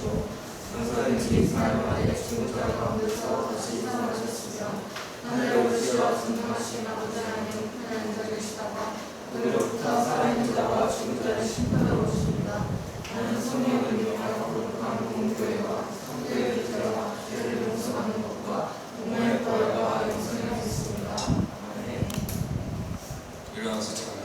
하시고 영사의 사용하여 죽은 가운데서 다시 살아나셨으며 하늘에 오르시어 전능하신 아버지 하나님 하나님 자리시다가 그리로부터 살아있는 자와 죽은 자를 심판하러 오십니다. 나는 성령을 믿음하여 거룩한 공교회와 성교회를 들어가 죄를 용서하는 것과 공의의 부활과 영생을 믿습니다. 아멘. 일어나서 찬양하겠습니다.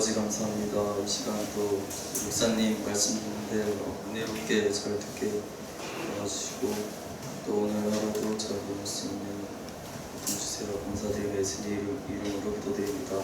아버지 감사합니다. 이 시간 또 목사님 말씀 듣는데 은혜롭게 잘 듣게 도와주시고 또 오늘 하루도 잘 보낼 수 있는 복 주세요. 감사드리며 예수님 이름으로 기도드립니다.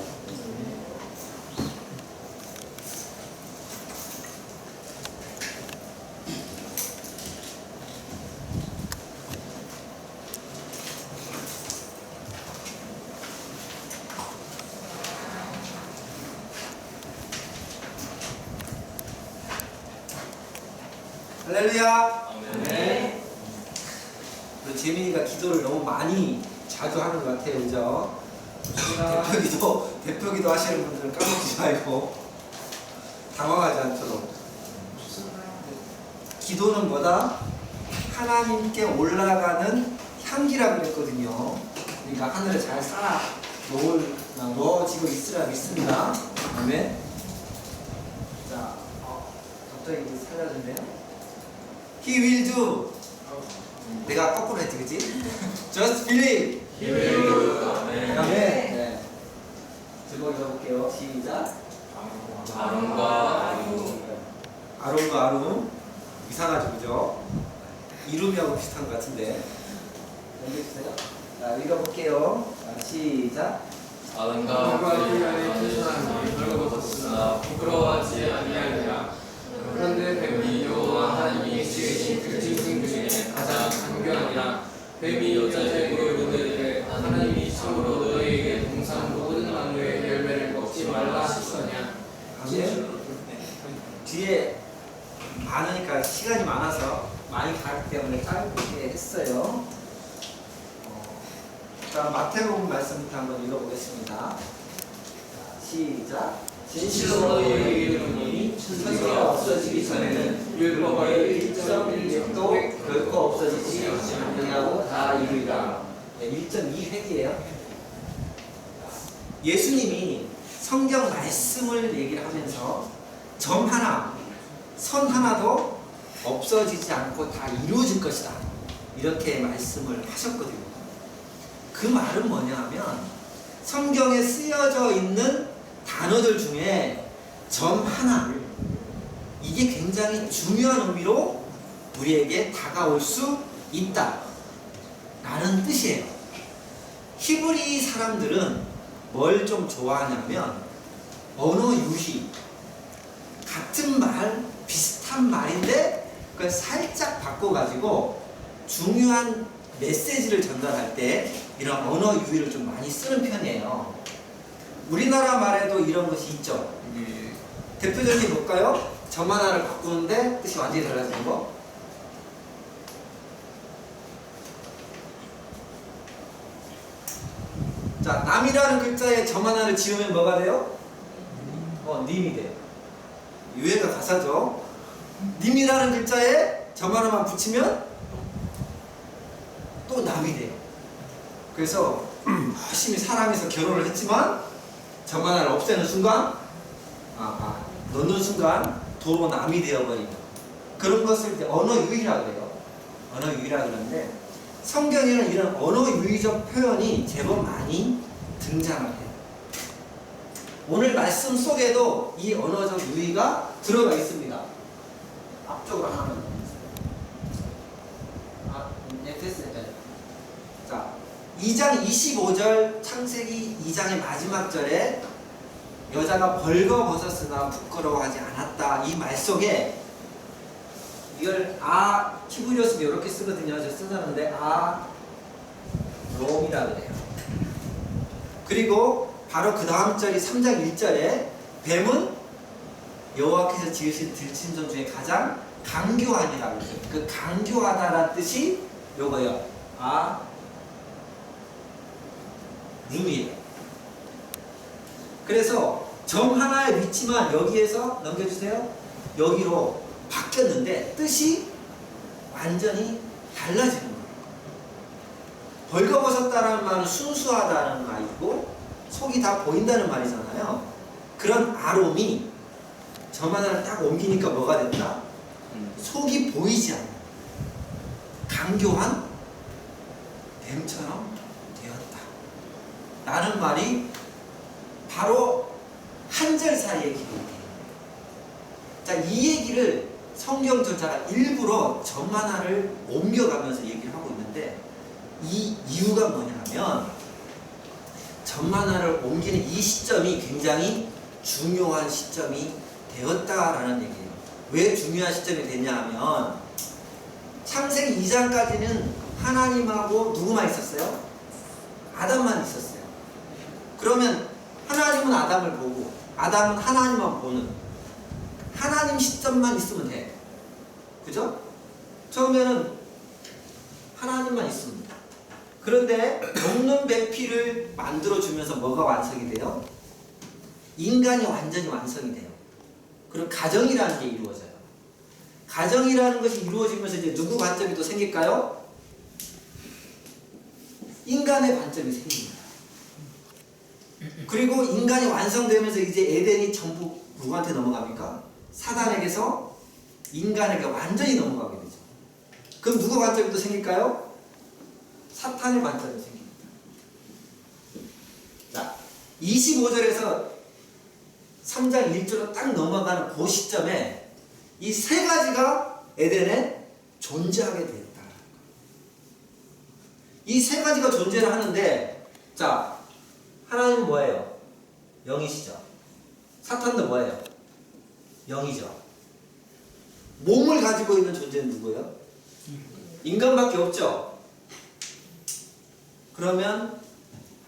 할렐루야. 네. 우리 재민이가 기도를 너무 많이 자주 하는 것 같아요, 그죠? 대표기도 하시는 분들은 까먹지 말고 당황하지 않도록. 기도는 뭐다? 하나님께 올라가는 향기라고 그랬거든요. 그러니까 하늘에 잘 쌓아 넣어지고 있으라 믿습니다. 아멘. 자, 갑자기 이제 살려주네요. He will do. 내가 거꾸로 했지, 그치? Just believe. He will do. 아멘. 네. 제목 읽어볼게요. 시작. 아론과 아유. 아론과 아름. 이상하죠, 그죠? 이름이하고 비슷한 것 같은데. 넘겨주세요. 자, 읽어볼게요. 자, 시작. 아론과 아유의 최선한 벌거벗었으나 부끄러워하지 아니하리라. 그런데 뱀이 여호와 하나님이 지으신 그 짐승 중에 가장 강교하니라. 뱀이 여자의 입으로 이르되 하나님이 참으로 너희에게 동산 모든 나무의 열매를 먹지 말라 하시더냐. 아멘. 뒤에 많으니까 시간이 많아서 많이 가기 때문에 짧게 했어요. 자, 마태복음 말씀부터 한번 읽어보겠습니다. 자, 시작. 진실로 너희에게 이르노니 천지가 없어지기 전에는 율법의 1.1획도 결코 없어지지 아니하고 다 이루리라. 1.2획이에요. 예수님이 성경 말씀을 얘기를 하면서 점 하나, 선 하나도 없어지지 않고 다 이루어질 것이다. 이렇게 말씀을 하셨거든요. 그 말은 뭐냐 하면 성경에 쓰여져 있는 단어들 중에 점 하나, 이게 굉장히 중요한 의미로 우리에게 다가올 수 있다 라는 뜻이에요. 히브리 사람들은 뭘 좀 좋아하냐면 언어 유희, 같은 말, 비슷한 말인데 그걸 살짝 바꿔가지고 중요한 메시지를 전달할 때 이런 언어 유희를 좀 많이 쓰는 편이에요. 우리나라 말에도 이런 것이 있죠. 대표적인 볼까요? 점 하나를 바꾸는데 뜻이 완전히 달라지는 거. 자, 남이라는 글자에 점 하나를 지우면 뭐가 돼요? 님이 돼요. 유해가 가사죠. 님이라는 글자에 점 하나만 붙이면 또 남이 돼요. 그래서 열심히 사랑해서 결혼을 했지만 점 하나를 없애는 순간, 넣는 순간 도로 남이 되어버리는 그런 것을 이제 언어 유희라고 해요. 언어 유희라고 그러는데 성경에는 이런 언어 유희적 표현이 제법 많이 등장을 해요. 오늘 말씀 속에도 이 언어적 유희가 들어가 있습니다. 앞쪽으로 하나만 더 됐어요. 자, 2장 25절 창세기 2장의 마지막 절에 여자가 벌거벗었으나 부끄러워하지 않았다. 이 말 속에 이걸 히브리어스는 이렇게 쓰거든요. 저 쓰는데 롬이라고 해요. 그리고 바로 그 다음 절이 3장 1절에 뱀은 여호와께서 지으신 들짐승 중에 가장 강교하니라고 해요. 그 강교하다라는 뜻이 요거요. 룸이에요. 그래서 점 하나의 위치만 여기에서 넘겨주세요. 여기로 바뀌었는데 뜻이 완전히 달라지는 거예요. 벌거벗었다는 말은 순수하다는 말이고 속이 다 보인다는 말이잖아요. 그런 아롬이 점 하나를 딱 옮기니까 뭐가 됐다? 속이 보이지 않는 강교한 뱀처럼 되었다 라는 말이 바로 한 절 사이에 기록돼요. 자, 이 얘기를 성경 저자가 일부러 점 하나를 옮겨가면서 얘기를 하고 있는데 이 이유가 뭐냐면 점 하나를 옮기는 이 시점이 굉장히 중요한 시점이 되었다라는 얘기예요. 왜 중요한 시점이 됐냐 하면 창세기 2장까지는 하나님하고 누구만 있었어요? 아담만 있었어요. 그러면 하나님은 아담을 보고 아담은 하나님만 보는 하나님 시점만 있으면 돼. 그죠? 처음에는 하나님만 있으면 돼. 그런데 먹는 배필을 만들어주면서 뭐가 완성이 돼요? 인간이 완전히 완성이 돼요. 그리고 가정이라는 게 이루어져요. 가정이라는 것이 이루어지면서 이제 누구 관점이 또 생길까요? 인간의 관점이 생깁니다. 그리고 인간이 완성되면서 이제 에덴이 전부 누구한테 넘어갑니까? 사단에게서 인간에게 완전히 넘어가게 되죠. 그럼 누구 관점이 또 생길까요? 사탄의 관점이 생깁니다. 자, 25절에서 3장 1절로 딱 넘어가는 그 시점에 이 세 가지가 에덴에 존재하게 되었다. 이 세 가지가 존재를 하는데, 자, 하나님은 뭐예요? 영이시죠. 사탄도 뭐예요? 영이죠. 몸을 가지고 있는 존재는 누구예요? 인간밖에 없죠. 그러면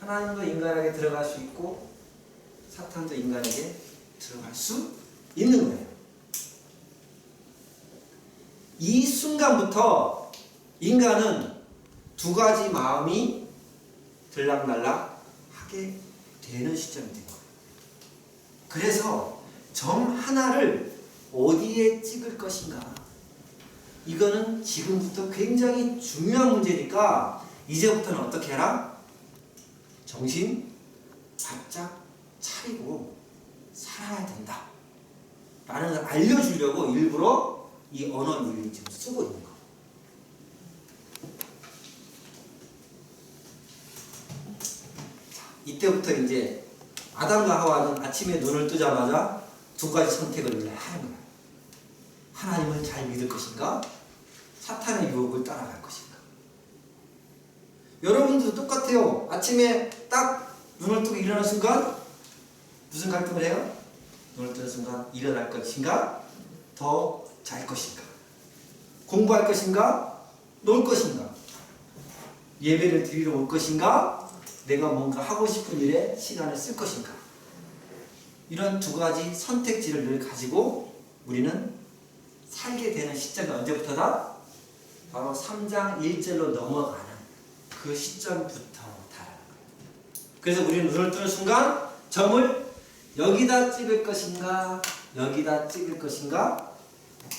하나님도 인간에게 들어갈 수 있고 사탄도 인간에게 들어갈 수 있는 거예요. 이 순간부터 인간은 두 가지 마음이 들락날락 하게 되는 시점이 된 거예요. 그래서 점 하나를 어디에 찍을 것인가, 이거는 지금부터 굉장히 중요한 문제니까 이제부터는 어떻게 해라? 정신 바짝 차리고 살아야 된다 라는 걸 알려주려고 일부러 이 언어 윤리를 지금 쓰고 있는 거. 이때부터 이제 아담과 하와는 아침에 눈을 뜨자마자 두 가지 선택을 하는 거야. 하나님을 잘 믿을 것인가? 사탄의 유혹을 따라갈 것인가? 여러분들도 똑같아요. 아침에 딱 눈을 뜨고 일어나는 순간 무슨 갈등을 해요? 눈을 뜨는 순간 일어날 것인가? 더 잘 것인가? 공부할 것인가? 놀 것인가? 예배를 드리러 올 것인가? 내가 뭔가 하고 싶은 일에 시간을 쓸 것인가? 이런 두 가지 선택지를 늘 가지고 우리는 살게 되는 시점이 언제부터다? 바로 3장 1절로 넘어가는 그 시점부터다. 그래서 우리는 눈을 뜨는 순간 점을 여기다 찍을 것인가 여기다 찍을 것인가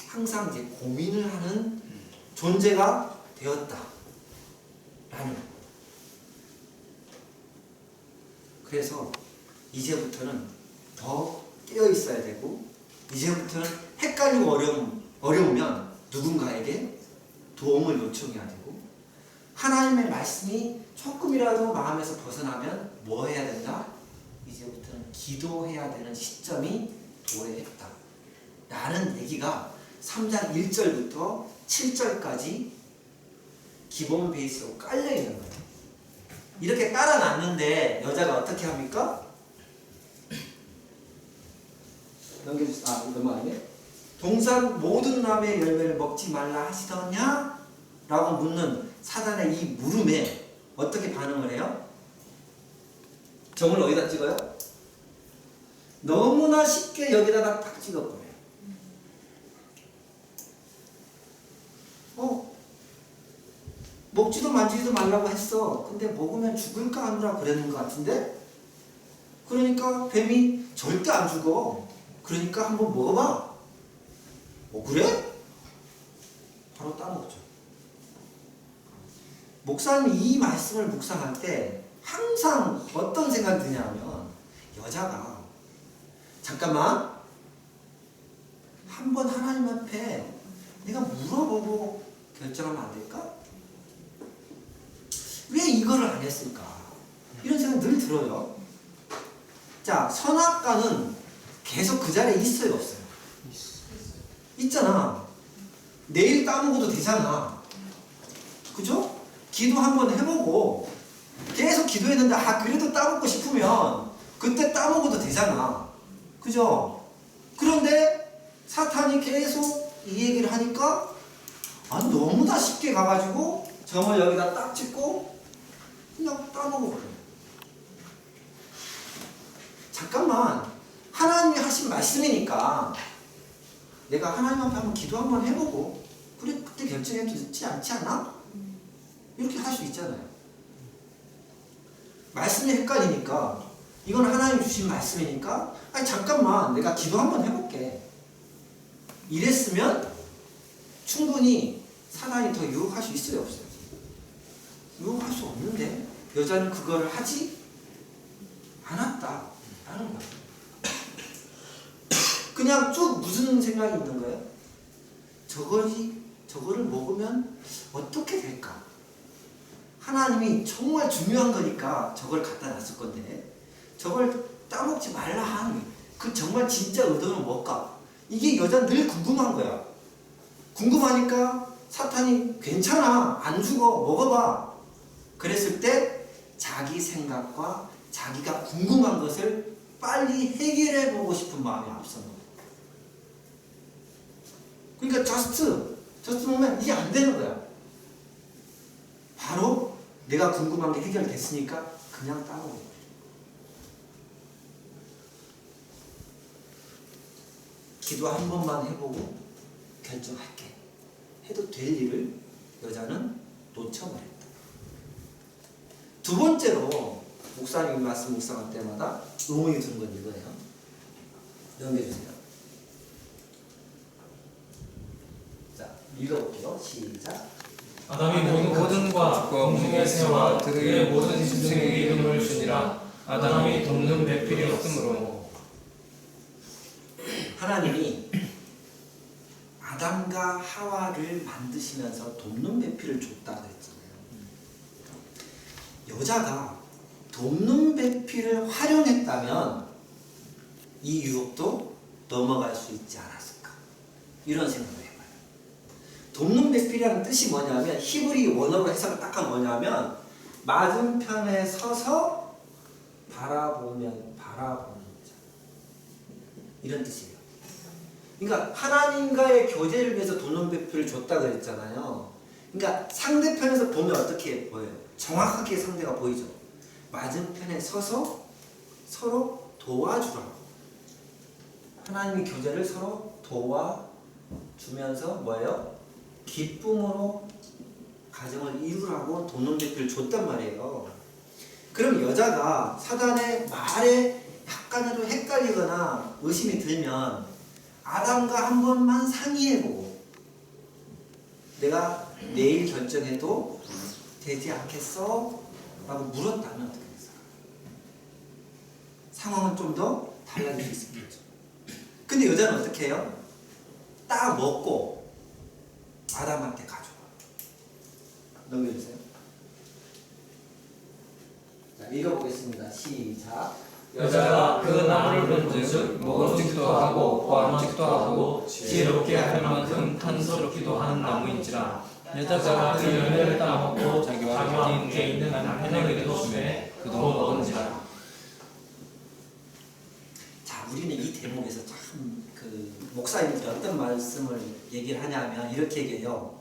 항상 이제 고민을 하는 존재가 되었다 라는. 그래서 이제부터는 더 깨어 있어야 되고 이제부터는 헷갈리고 어려우면 누군가에게 도움을 요청해야 되고 하나님의 말씀이 조금이라도 마음에서 벗어나면 뭐 해야 된다? 이제부터는 기도해야 되는 시점이 도래했다 라는 얘기가 3장 1절부터 7절까지 기본 베이스로 깔려 있는 거예요. 이렇게 깔아놨는데 여자가 어떻게 합니까? 넘겨주세요. 넘어가네. 동산 모든 나무의 열매를 먹지 말라 하시더냐? 라고 묻는 사단의 이 물음에 어떻게 반응을 해요? 점을 어디다 찍어요? 너무나 쉽게 여기다가 딱 찍어버려요. 먹지도 만지지도 말라고 했어. 근데 먹으면 죽을까 하느라 그랬는 것 같은데? 그러니까 뱀이 절대 안 죽어. 그러니까 한번 먹어봐. 그래? 바로 따먹죠. 목사님이 이 말씀을 묵상할 때 항상 어떤 생각이 드냐면 여자가 잠깐만 한번 하나님 앞에 내가 물어보고 결정하면 안 될까? 왜 이거를 안 했을까? 이런 생각 늘 들어요. 자, 선악과는 계속 그 자리에 있어요, 없어요? 있잖아. 내일 따먹어도 되잖아. 그죠? 기도 한번 해보고 계속 기도했는데 그래도 따먹고 싶으면 그때 따먹어도 되잖아. 그죠? 그런데 사탄이 계속 이 얘기를 하니까 너무나 쉽게 가가지고 점을 여기다 딱 찍고 그냥 따먹어버려요. 잠깐만, 하나님이 하신 말씀이니까 내가 하나님 앞에 한번 기도 한번 해보고 그래 그때 결정해도 되지 않지 않아? 이렇게 할 수 있잖아요. 말씀이 헷갈리니까 이건 하나님 주신 말씀이니까 잠깐만 내가 기도 한번 해볼게. 이랬으면 충분히 사단이 더 유혹할 수 있어요, 없어요? 유혹할 수 없는데 여자는 그걸 하지 않았다라는 거예요. 그냥 쭉 무슨 생각이 있는 거예요? 저거를 먹으면 어떻게 될까? 하나님이 정말 중요한 거니까 저걸 갖다 놨을 건데 저걸 따먹지 말라 하는 그 정말 진짜 의도는 뭘까? 이게 여자는 늘 궁금한 거야. 궁금하니까 사탄이 괜찮아, 안 죽어, 먹어봐. 그랬을 때 자기 생각과 자기가 궁금한 것을 빨리 해결해 보고 싶은 마음이 앞선 거야. 그러니까 저스트 보면 이게 안 되는 거야. 바로 내가 궁금한 게 해결됐으니까 그냥 따라오는 거야. 기도 한 번만 해보고 결정할게 해도 될 일을 여자는 놓쳐버렸다. 두 번째로 목사님 말씀 묵상할 때마다 의문이 드는 건 이거예요. 넘겨주세요. 자, 읽어볼게요. 시작. 아담이 모든 것과 공중의 새와 그의 모든 짐승에게 이름을 주니라. 아담이 돕는 배필이 없으므로. 하나님이 아담과 하와를 만드시면서 돕는 배필을 줬다고 했잖아요. 여자가 돕는 배필을 활용했다면 이 유혹도 넘어갈 수 있지 않았을까? 이런 생각을 해봐요. 돕는 배필이라는 뜻이 뭐냐면 히브리 원어로 해석을 딱 하면 뭐냐면 맞은편에 서서 바라보는 자, 이런 뜻이에요. 그러니까 하나님과의 교제를 위해서 돕는 배필을 줬다고 했잖아요. 그러니까 상대편에서 보면 어떻게 보여요? 정확하게 상대가 보이죠. 맞은편에 서서 서로 도와주라고. 하나님의 교제를 서로 도와주면서 뭐예요? 기쁨으로 가정을 이루라고 돕는 배필을 줬단 말이에요. 그럼 여자가 사단의 말에 약간이라도 헷갈리거나 의심이 들면 아담과 한 번만 상의해보고 내가 내일 결정해도 되지 않겠어? 라고 물었다면 어떻게 됐어요? 상황은 좀 더 달라질 수 있겠죠. 근데 여자는 어떻게 해요? 딱 먹고 아담한테 가져와. 넘겨주세요. 자, 읽어보겠습니다. 시작. 여자가 그 나무를 본즉 먹음직도 하고 보암직도 하고 지혜롭게 할 만큼 탐스럽기도 한 나무인지라. 여자가 그 열매를 따먹고 자기와 함께 있는 남편에게도 주매 그도 먹은지라. 자, 우리는 이 대목에서 참 목사님들이 어떤 말씀을 얘기를 하냐면 이렇게 얘기해요.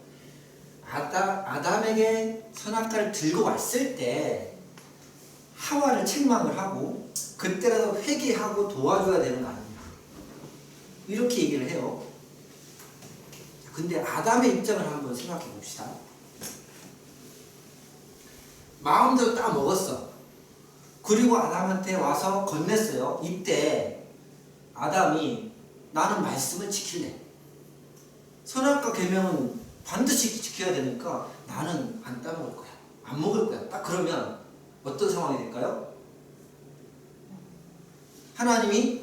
아담에게 선악과를 들고 왔을 때 하와를 책망을 하고 그때라도 회개하고 도와줘야 되는 거 아니냐, 이렇게 얘기를 해요. 근데 아담의 입장을 한번 생각해 봅시다. 마음대로 딱 먹었어. 그리고 아담한테 와서 건넸어요. 이때 아담이 나는 말씀을 지킬래. 선악과 계명은 반드시 지켜야 되니까 나는 안 따먹을 거야. 안 먹을 거야. 딱 그러면 어떤 상황이 될까요? 하나님이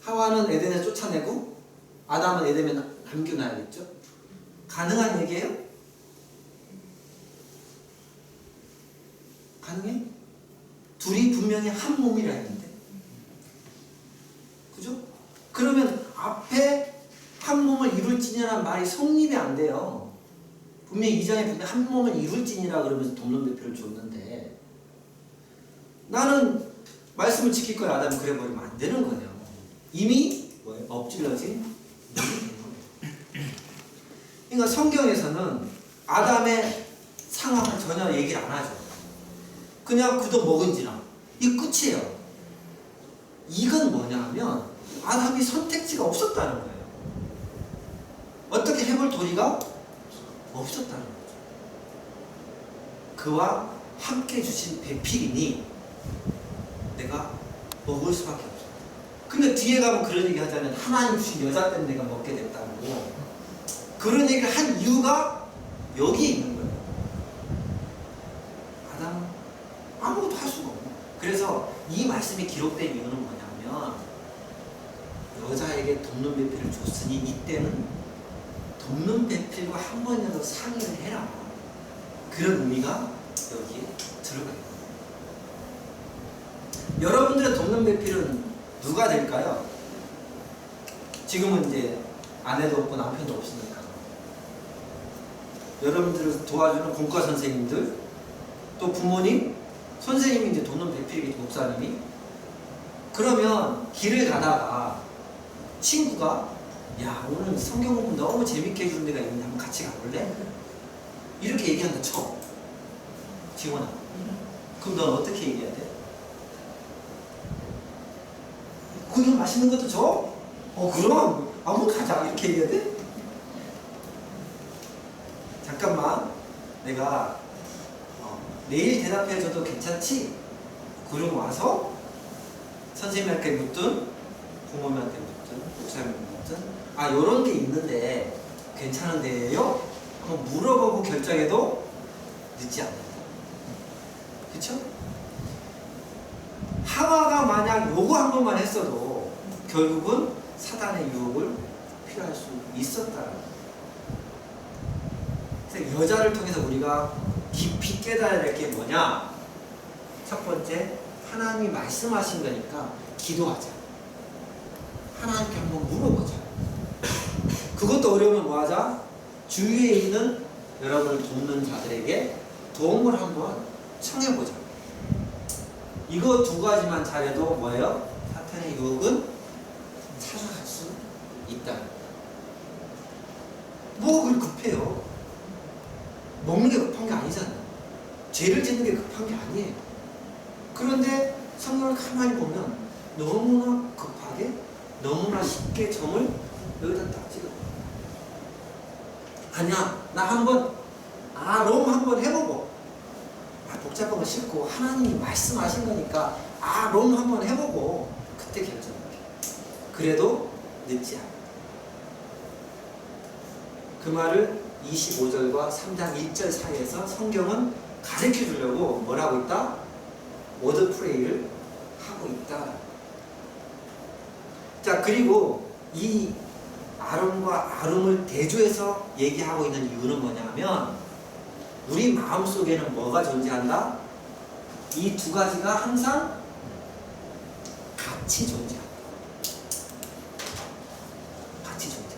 하와는 에덴에 쫓아내고 아담은 에덴에 남겨놔야겠죠? 가능한 얘기예요? 가능해? 둘이 분명히 한 몸이라 했는데 이룰지니라는 말이 성립이 안 돼요. 분명히 2장에 보면 한 몸을 이룰지니라 그러면서 돕는 배필을 줬는데 나는 말씀을 지킬 거야 아담이 그래 버리면 안 되는 거예요. 이미 뭐예요? 엎질러진 몸이 된 거예요. 그러니까 성경에서는 아담의 상황을 전혀 얘기를 안 하죠. 그냥 그도 먹은지나 이 끝이에요. 이건 뭐냐 하면 아담이 선택지가 없었다는 거예요. 어떻게 해볼 도리가 없었다는 거죠. 그와 함께 주신 배필이니 내가 먹을 수밖에 없어. 근데 뒤에 가면 그런 얘기 하자면 하나님 주신 여자 때문에 내가 먹게 됐다고 그런 얘기를 한 이유가 여기에 있는 거예요. 아담은 아무것도 할 수가 없는 거예요. 그래서 이 말씀이 기록된 이유는 뭐냐면 여자에게 돕는 배필을 줬으니 이때는 돕는 배필과 한 번이라도 상의를 해라. 그런 의미가 여기에 들어가 있는 거예요. 여러분들의 돕는 배필은 누가 될까요? 지금은 이제 아내도 없고 남편도 없으니까 여러분들을 도와주는 공과 선생님들 또 부모님, 선생님이 이제 돕는 배필이겠죠. 목사님이. 그러면 길을 가다가 친구가 야 오늘 성경 공부 너무 재밌게 해주는 데가 있는데 한번 같이 가볼래? 이렇게 얘기한다 쳐. 지원아. 그럼 넌 어떻게 얘기해야 돼? 그냥 맛있는 것도 줘? 그럼 한번 가자 이렇게 얘기해야 돼? 잠깐만 내가 내일 대답해줘도 괜찮지? 그러고 와서 선생님한테 묻든 부모님한테 묻든 목사님한테 묻든 요런 게 있는데 괜찮은데요? 한번 물어보고 결정해도 늦지 않는다. 그쵸? 하와가 만약 요거 한 번만 했어도 결국은 사단의 유혹을 피할 수 있었다는 거예요. 그래서 여자를 통해서 우리가 깊이 깨달아야 될 게 뭐냐? 첫 번째, 하나님이 말씀하신 거니까 기도하자. 하나님께 한번 물어보자. 그것도 어려우면 뭐하자? 주위에 있는 여러분을 돕는 자들에게 도움을 한번 청해보자. 이거 두 가지만 잘해도 뭐예요? 사탄의 유혹은 찾아갈 수 있다. 뭐가 그리 급해요? 먹는 게 급한 게 아니잖아요. 죄를 짓는 게 급한 게 아니에요. 그런데 성경을 가만히 보면 너무나 급하게 너무나 쉽게 점을 여기다 딱 찍어. 아니야, 나 한번 롬 한번 해보고 복잡한 거 싫고 하나님이 말씀하신 거니까 롬 한번 해보고 그때 결정할게. 그래도 늦지 않아. 그 말을 25절과 3장 1절 사이에서 성경은 가르쳐 주려고 뭘 하고 있다? 워드 프레이를 하고 있다. 자, 그리고 이 아론과 아름을 대조해서 얘기하고 있는 이유는 뭐냐면 우리 마음속에는 뭐가 존재한다? 이 두 가지가 항상 같이 존재한다. 같이 존재한다.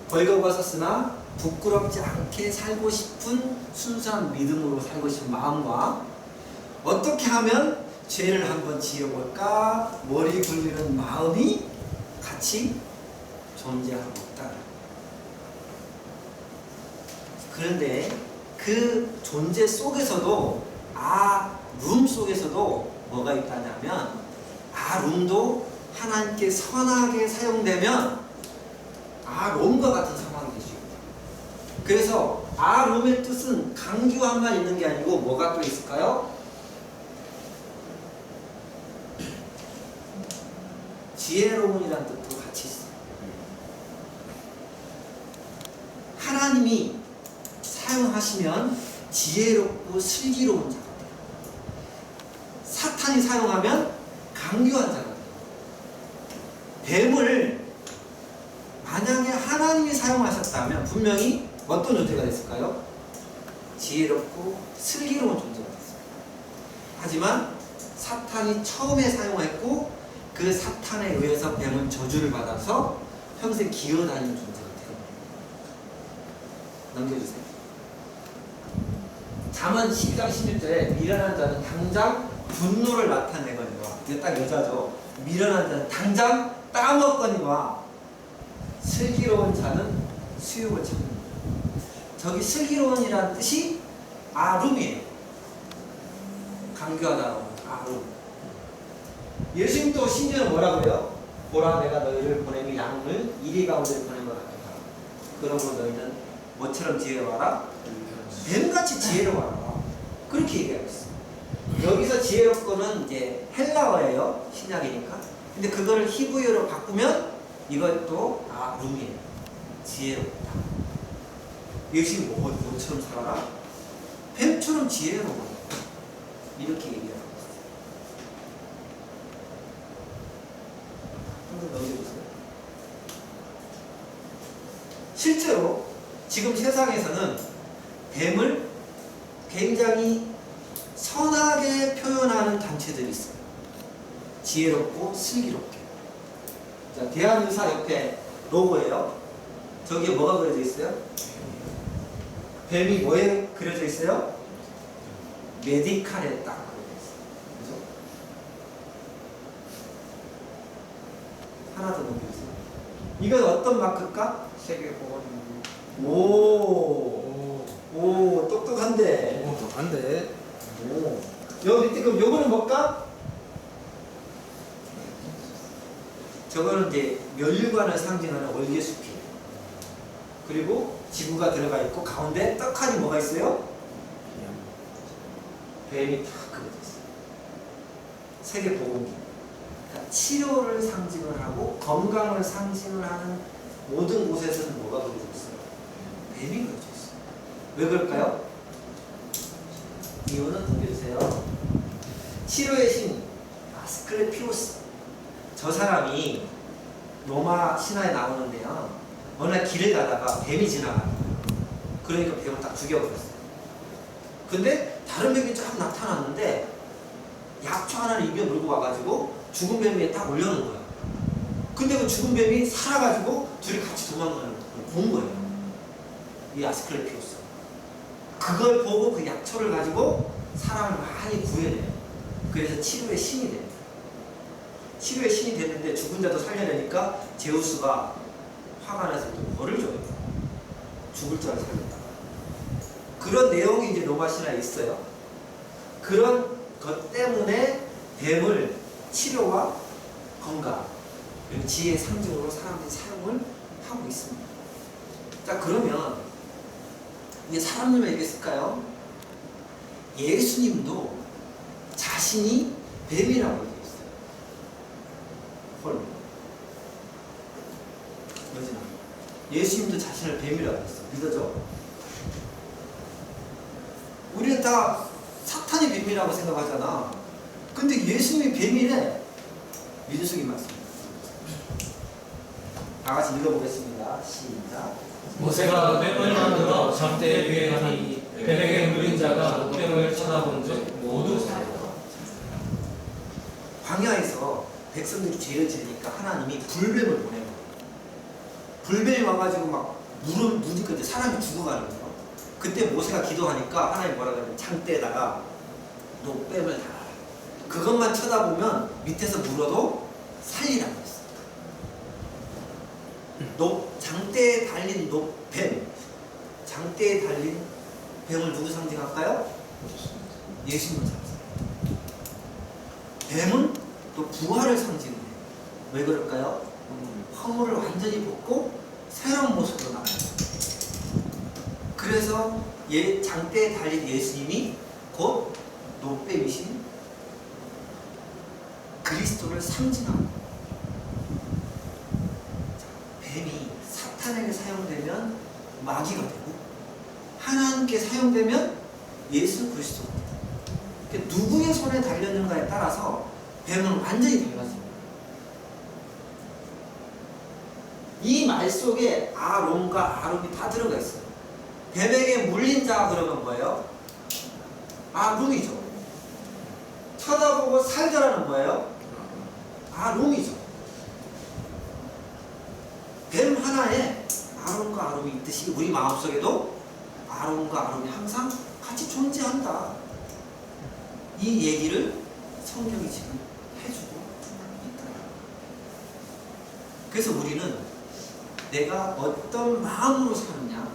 벌거벗었으나 부끄럽지 않게 살고 싶은 순수한 믿음으로 살고 싶은 마음과 어떻게 하면 죄를 한번 지어볼까 머리 굴리는 마음이 같이 존재하고 있다. 그런데 그 존재 속에서도 룸 속에서도 뭐가 있다냐면 룸도 하나님께 선하게 사용되면 롬과 같은 상황이 되죠. 그래서 롬의 뜻은 강규함만 있는 게 아니고 뭐가 또 있을까요? 지혜로운이라는 뜻도 같이 있어요. 하나님이 사용하시면 지혜롭고 슬기로운 자가 돼요. 사탄이 사용하면 강교한 자가 돼요. 뱀을 만약에 하나님이 사용하셨다면 분명히 어떤 존재가 됐을까요? 지혜롭고 슬기로운 존재가 됐어요. 하지만 사탄이 처음에 사용했고 그 사탄에 의해서 뱀은 저주를 받아서 평생 기어다니는 존재가 돼요. 넘겨주세요. 잠언 12장 16절에 미련한 자는 당장 분노를 나타내거니와, 이게 딱 여자죠. 미련한 자는 당장 따먹거니와 슬기로운 자는 수욕을 참는다. 저기 슬기로운이라는 뜻이 아룸이에요. 강교하다라고 아룸. 예수님도 심지어는 뭐라고 해요? 보라, 내가 너희를 보내며 양을 이리 가운데 보낸 것 같다. 그러므로 너희는 뭐처럼 지혜로워라? 뱀같이 지혜로워라. 그렇게 얘기하고 있어요. 여기서 지혜롭고는 이제 헬라어예요. 신약이니까. 근데 그거를 히브리어로 바꾸면 이것도 아룸이에요. 지혜롭다. 예수님 뭐처럼 살아라? 뱀처럼 지혜로워. 이렇게 얘기하고 있어요. 한번 넘겨보세요. 실제로 지금 세상에서는 뱀을 굉장히 선하게 표현하는 단체들이 있어요. 지혜롭고 슬기롭게. 자, 대한의사협회 로고예요. 저기에 뭐가 그려져 있어요? 뱀이 뭐에 그려져 있어요? 메디칼에 딱 그려져 있어요. 그죠? 하나 더 넘겨주세요. 이건 어떤 마크일까? 오, 똑똑한데. 안돼. 오. 여기 밑에 그럼 요거는 뭘까? 저거는 이제 멸류관을 상징하는 월계수피. 그리고 지구가 들어가 있고 가운데 떡하니 뭐가 있어요? 뱀이 다 그려져 있어요. 세계 보건기. 그러니까 치료를 상징을 하고 건강을 상징을 하는 모든 곳에서는 뭐가 그려져 있어요? 뱀이 그려져 있어요. 왜 그럴까요? 이유는 넘겨주세요. 치료의 신 아스클레피오스. 저 사람이 로마 신화에 나오는데요. 어느 날 길을 가다가 뱀이 지나가는 거예요. 그러니까 뱀을 딱 죽여버렸어요. 근데 다른 뱀이 쫙 나타났는데 약초 하나를 입에 물고 와가지고 죽은 뱀 위에 딱 올려놓은 거예요. 근데 그 죽은 뱀이 살아가지고 둘이 같이 도망가는 걸 본 거예요. 이 아스클레피오스. 그걸 보고 그 약초를 가지고 사람을 많이 구해내요. 그래서 치료의 신이 됩니다. 치료의 신이 됐는데 죽은 자도 살려내니까 제우스가 화가 나서 또 벌을 줘요. 죽을 자를 살렸다. 그런 내용이 이제 로마 신화에 있어요. 그런 것 때문에 뱀을 치료와 건강 그리고 지혜의 상징으로 사람들이 사용을 하고 있습니다. 자, 그러면 이게 사람들만 얘기했을까요? 예수님도 자신이 뱀이라고 얘기했어요. 헐. 여진아. 예수님도 자신을 뱀이라고 했어. 믿어져? 우리는 다 사탄이 뱀이라고 생각하잖아. 근데 예수님이 뱀이래. 민수기 말씀. 다 같이 읽어보겠습니다. 시작. 모세가 뱀을 만들어 잡대에 유행하니 뱀에게 물린 자가 뱀을 쳐다본즉 모두 살았다. 광야에서 백성들이 죄를 지으니까 하나님이 불뱀을 보내요. 불뱀이 와가지고 막 누니까 이제 사람이 죽어가는 거예요. 그때 모세가 기도하니까 하나님 뭐라 그러냐면 장대에다가 노뱀을 달아라. 그것만 쳐다보면 밑에서 물어도 살리라고 했어요. 장대에 달린 노뱀. 장대에 달린 뱀을 누구 상징할까요? 예수님을 상징해요. 뱀은 또 부활을 상징해요. 왜 그럴까요? 허물을 완전히 벗고 새로운 모습으로 나와요. 그래서 장대에 달린 예수님이 곧 노뱀이신 그리스도를 상징합니다. 뱀이 사탄에게 사용되면 마귀가 되고 하나님께 사용되면 예수 그리스도가 됩니다. 그러니까 누구의 손에 달렸는가에 따라서 뱀은 완전히 달라집니다. 이 말 속에 아롬과 아룸이 다 들어가 있어요. 뱀에게 물린 자 그러면 뭐예요? 아룸이죠. 쳐다보고 살자라는 거예요? 아롬이죠. 뱀 하나에 아롬과 아롬이 있듯이 우리 마음속에도 아롬과 아롬이 항상 같이 존재한다. 이 얘기를 성경이 지금 해주고 있다. 그래서 우리는 내가 어떤 마음으로 사느냐,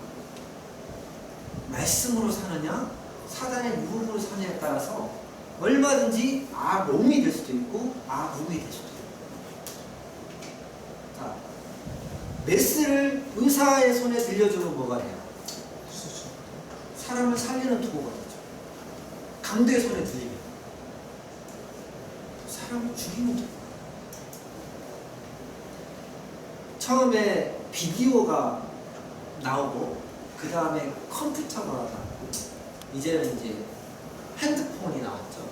말씀으로 사느냐, 사단의 유혹으로 사느냐에 따라서 얼마든지 아롬이 될 수도 있고 아룸이 될 수도 있고. 자, 메스를 의사의 손에 들려주면 뭐가 돼요? 사람을 살리는 도구가 되죠. 강도의 손에 들리면 사람을 죽이는 도구. 처음에 비디오가 나오고 그 다음에 컴퓨터가 나오고 이제는 이제 핸드폰이 나왔죠.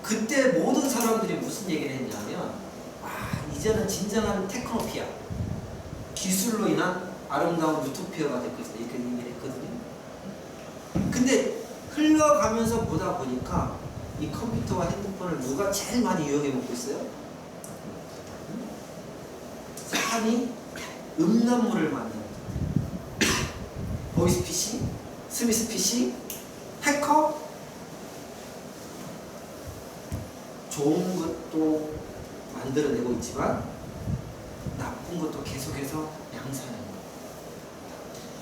그때 모든 사람들이 무슨 얘기를 했냐면 이제는 진정한 테크노피아, 기술로 인한 아름다운 유토피아가 될 것이다 이렇게 얘기를 했거든요. 근데 흘러가면서 보다 보니까 이 컴퓨터와 핸드폰을 누가 제일 많이 이용해 먹고 있어요? 사람이 음란물을 만드는 보이스피싱, 스미스피싱, 해커, 좋은 것도 만들어내고 있지만 나쁜 것도 계속해서 양산하는 거예요.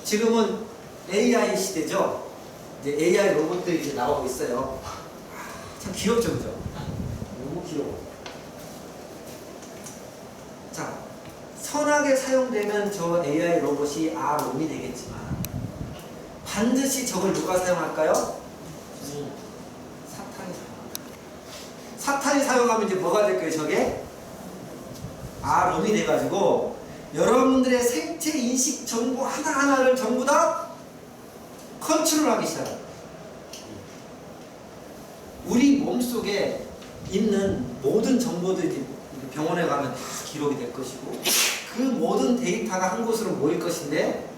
지금은 AI 시대죠. 이제 AI 로봇들이 이제 나오고 있어요. 참 귀엽죠, 그죠? 너무 귀여워. 자, 선하게 사용되면 저 AI 로봇이 아롬이 되겠지만 반드시 저걸 누가 사용할까요? 사탄이 사용합니다. 사탄이 사용하면 이제 뭐가 될 거예요, 저게? 아롬이 돼가지고 여러분들의 생체 인식 정보 하나하나를 전부 다 컨트롤하기 시작합니다. 우리 몸속에 있는 모든 정보들이 병원에 가면 다 기록이 될 것이고 그 모든 데이터가 한 곳으로 모일 것인데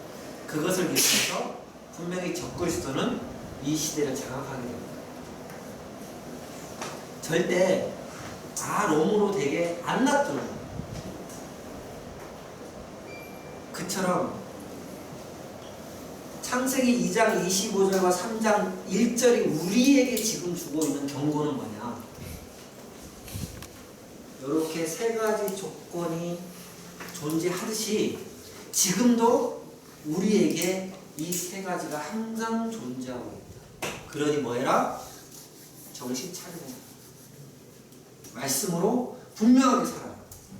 그것을 위해서 분명히 적그리스도는 이 시대를 장악하게 됩니다. 절대 아롬으로 되게 안 놔두는 거예요. 그처럼 창세기 2장 25절과 3장 1절이 우리에게 지금 주고 있는 경고는 뭐냐? 이렇게 세 가지 조건이 존재하듯이 지금도 우리에게 이 세 가지가 항상 존재하고 있다. 그러니 뭐해라? 정신 차리라. 말씀으로 분명하게 살아라.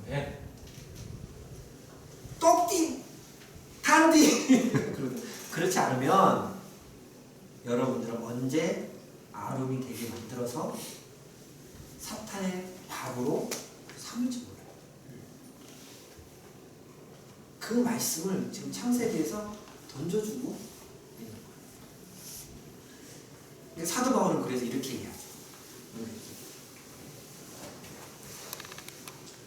네. 똑띠 단디 그렇지 않으면 여러분들은 언제 아름이 되게 만들어서 사탄의 밥으로 삼을지 몰라요. 그 말씀을 지금 창세기에서 던져주고 있는 거예요. 사도 바울은 그래서 이렇게 얘기하죠.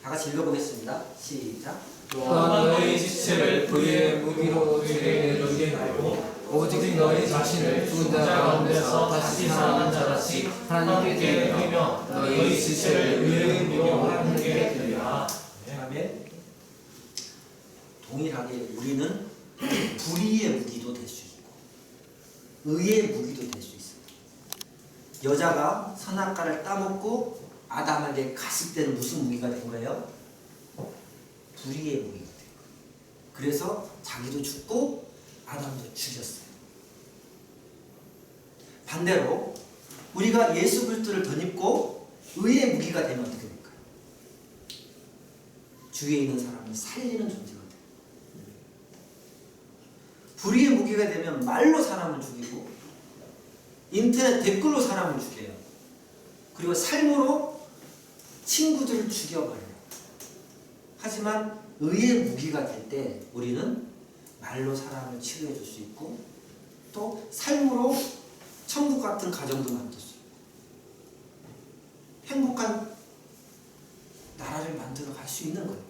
다 같이 읽어보겠습니다. 시작. 또한 너희 지체를 그의 무기로 죄에 이르게 하고 오직 너희 자신을 죽은 자 가운데서 다시 살아난 자같이 하나님께 드리며 너희 지체를 의의 무기로 하나님께 드리라. 아멘. 동일하게 우리는 불의의 무기도 될 수 있고 의의 무기도 될 수 있어요. 여자가 선악과를 따먹고 아담에게 갔을 때는 무슨 무기가 된 거예요? 불의의 무기가 된 거예요. 그래서 자기도 죽고 아담도 죽였어요. 반대로 우리가 예수 그리스도를 덧입고 의의 무기가 되면 어떻게 될까요? 주위에 있는 사람을 살리는 존재가 돼요. 불의의 무기가 되면 말로 사람을 죽이고 인터넷 댓글로 사람을 죽여요. 그리고 삶으로 친구들을 죽여버려요. 하지만 의의 무기가 될 때 우리는 말로 사람을 치료해 줄 수 있고 또 삶으로 천국 같은 가정도 만들 수 있고 행복한 나라를 만들어 갈 수 있는 거예요.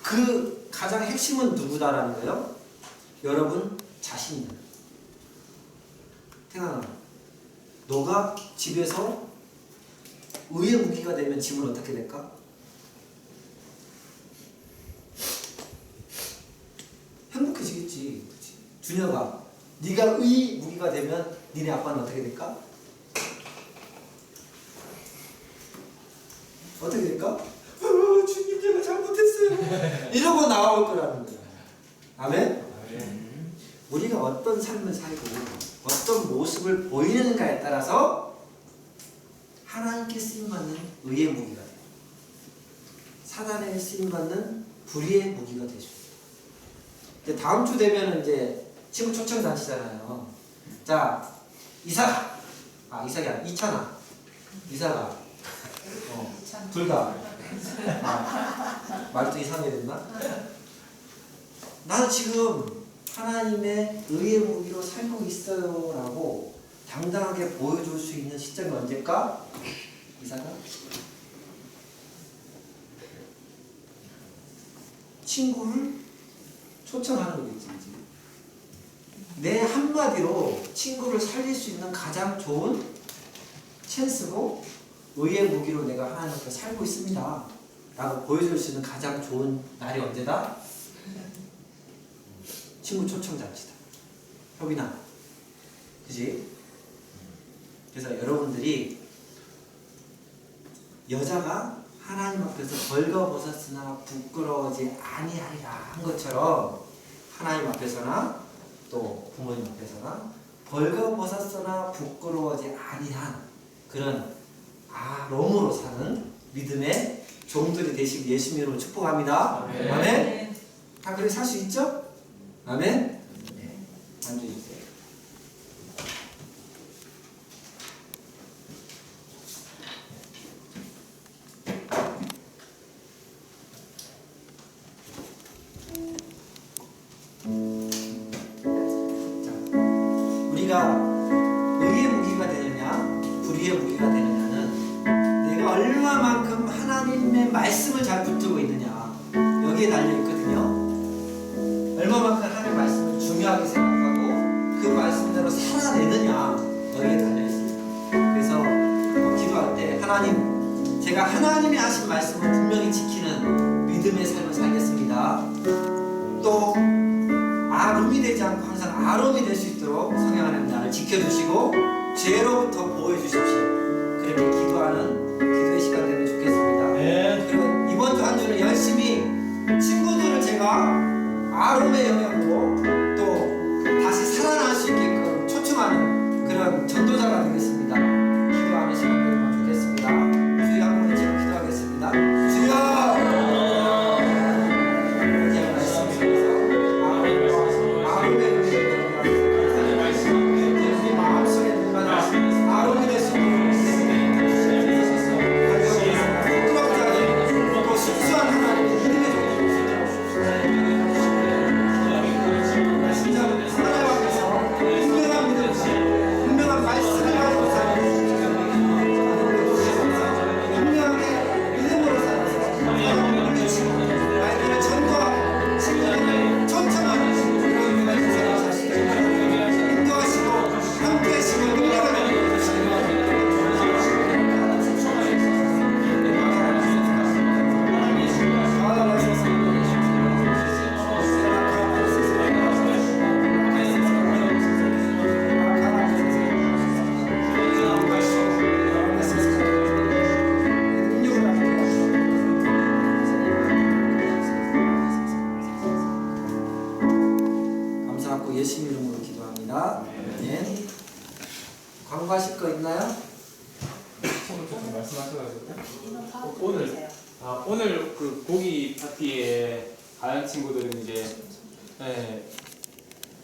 그 가장 핵심은 누구다라는 거예요? 여러분 자신입니다. 태양아, 너가 집에서 의의 무기가 되면 짐은 어떻게 될까? 행복해지겠지. 그치? 준혁아, 네가 의 무기가 되면 니네 아빠는 어떻게 될까? 어떻게 될까? 주님 제가 잘못했어요. 이러고 나올 거라는 거야. 아멘? 우리가 어떤 삶을 살고 어떤 모습을 보이는가에 따라서 하나님께 쓰임받는 의의 무기가 돼요. 사단에 쓰임받는 불의의 무기가 되죠. 이제 다음 주 되면 이제 친구 초청 잔치잖아요. 자, 이삭이 아니라 이삭아, 불가. 말도 이상하게 됐나? 나는 지금 하나님의 의의 무기로 살고 있어요 라고 당당하게 보여줄 수 있는 시점이 언제일까? 이삭아? 친구를 초청하는 거겠지. 내 한마디로 친구를 살릴 수 있는 가장 좋은 찬스고 의의 무기로 내가 하나님 앞에 살고 있습니다 라고 보여줄 수 있는 가장 좋은 날이 언제다? 친구 초청 잔치다. 협이나 그지? 그래서 여러분들이 여자가 하나님 앞에서 벌거벗었으나 부끄러워하지 아니하리라 한 것처럼 하나님 앞에서나 또 부모님 앞에서나 벌거벗었으나 부끄러워하지 아니한 그런 아롬으로 사는 믿음의 종들이 되시길 예수님 이름으로 축복합니다. 아멘. 아멘. 다 그렇게 살 수 있죠? 아멘. 네. 앉아주세요. 우리가 의의 무기가 되느냐 불의의 무기가 되느냐는 내가 얼마만큼 하나님의 말씀을 잘 붙들고 있느냐 여기에 달려있거든요. 얼마만큼 하나님의 말씀을 중요하게 생각하고 그 말씀대로 살아내느냐 여기에 달려있습니다. 그래서 기도할 때 하나님 제가 하나님이 하신 말씀을 분명히 지키는 믿음의 삶을 살겠습니다. 또 아름이 되지 않고 항상 아름이 될 수 있도록 성령 하나님 나를 지켜주시고 죄로부터 보호해주십시오. 그렇게 기도하는 기도의 시간 되면 좋겠습니다. 네. 그리고 이번 주 한 주를 열심히 친구들을 제가 아름의 영역으로 또 다시 살아날 수 있게끔 초청하는 그런 전도자가 되겠습니다. 기도하는 시간 되면 좋겠습니다. 주여 한 번 제가 기도하겠습니다. 주여 예수님 이름으로 기도합니다. 네. 광고하실 거 있나요? 좀 말씀하셔가지고 오늘 그 고기 파티에 가는 친구들은 이제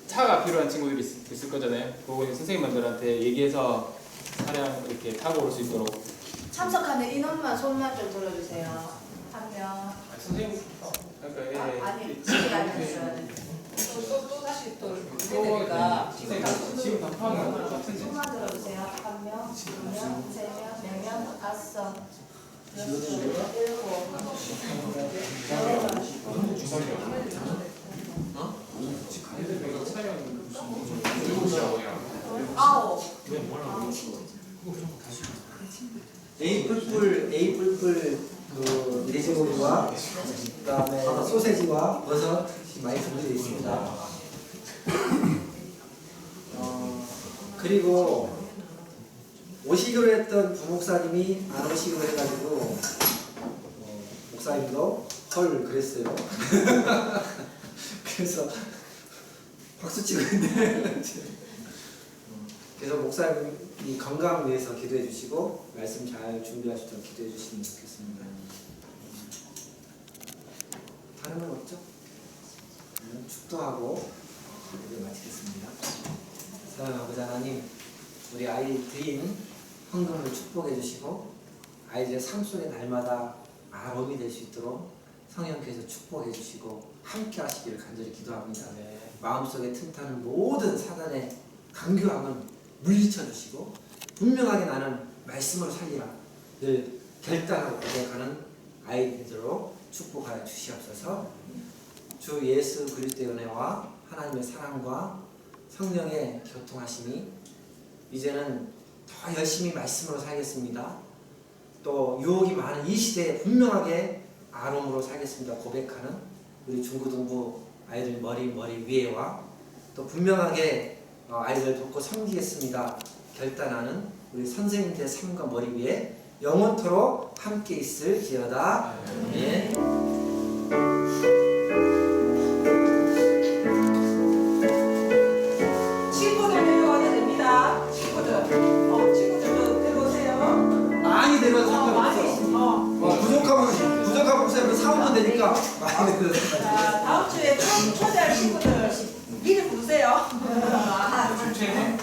차가 필요한 친구들이 있을 거잖아요. 그거 이제 선생님들한테 얘기해서 차량 이렇게 타고 올 수 있도록. 참석하는 인원만 손만 좀 들어주세요. 한 명. 선생님 그러니까 아니 지금 알려주셔야 돼. 또 다시 또 그러니까 지금 답하는 거 같은데. 손만 들어주세요. 한 명, 두 명, 세 명, 네 명, 다섯, 여섯, 일곱, 아홉. 에이 A 뿔뿔 그 돼지고기와 그다음에 소세지와 버섯이 많이 준비되어 있습니다. 그리고 오시기로 했던 부목사님이 안 오시기로 해가지고 목사님도 헐 그랬어요. 그래서 박수 치고 있는데 그래서 목사님이 건강 위해서 기도해 주시고 말씀 잘 준비할 수 있도록 기도해 주시면 좋겠습니다. 다른 건 없죠? 축도하고 이제 마치겠습니다. 사랑하는 아버지 하나님, 우리 아이 드림 헌금을 축복해 주시고 아이들의 삶 속에 날마다 아롬이 될 수 있도록 성령께서 축복해 주시고 함께 하시기를 간절히 기도합니다. 마음속에 틈타는 모든 사단의 강교함은 물리쳐 주시고 분명하게 나는 말씀으로 살리라 늘 결단하고 고백하는 아이들로 축복하여 주시옵소서. 주 예수 그리스도의 은혜와 하나님의 사랑과 성령의 교통하심이 이제는 더 열심히 말씀으로 살겠습니다. 또 유혹이 많은 이 시대에 분명하게 아롬으로 살겠습니다. 고백하는 우리 중고등부 아이들 머리 위에와 또 분명하게 아이들 돕고 섬기겠습니다. 결단하는 우리 선생님들의 삶과 머리 위에 영원토록 함께 있을 기어다. 아멘. 친구들 데려와도 됩니다. 친구들도 데려오세요. 많이 데려와도 상관없어. 많이. 부족한 목사님은 사오면 되니까 많이 데려와서. 자, 다음 주에 초대할 친구들 미리 부르세요. 주체네.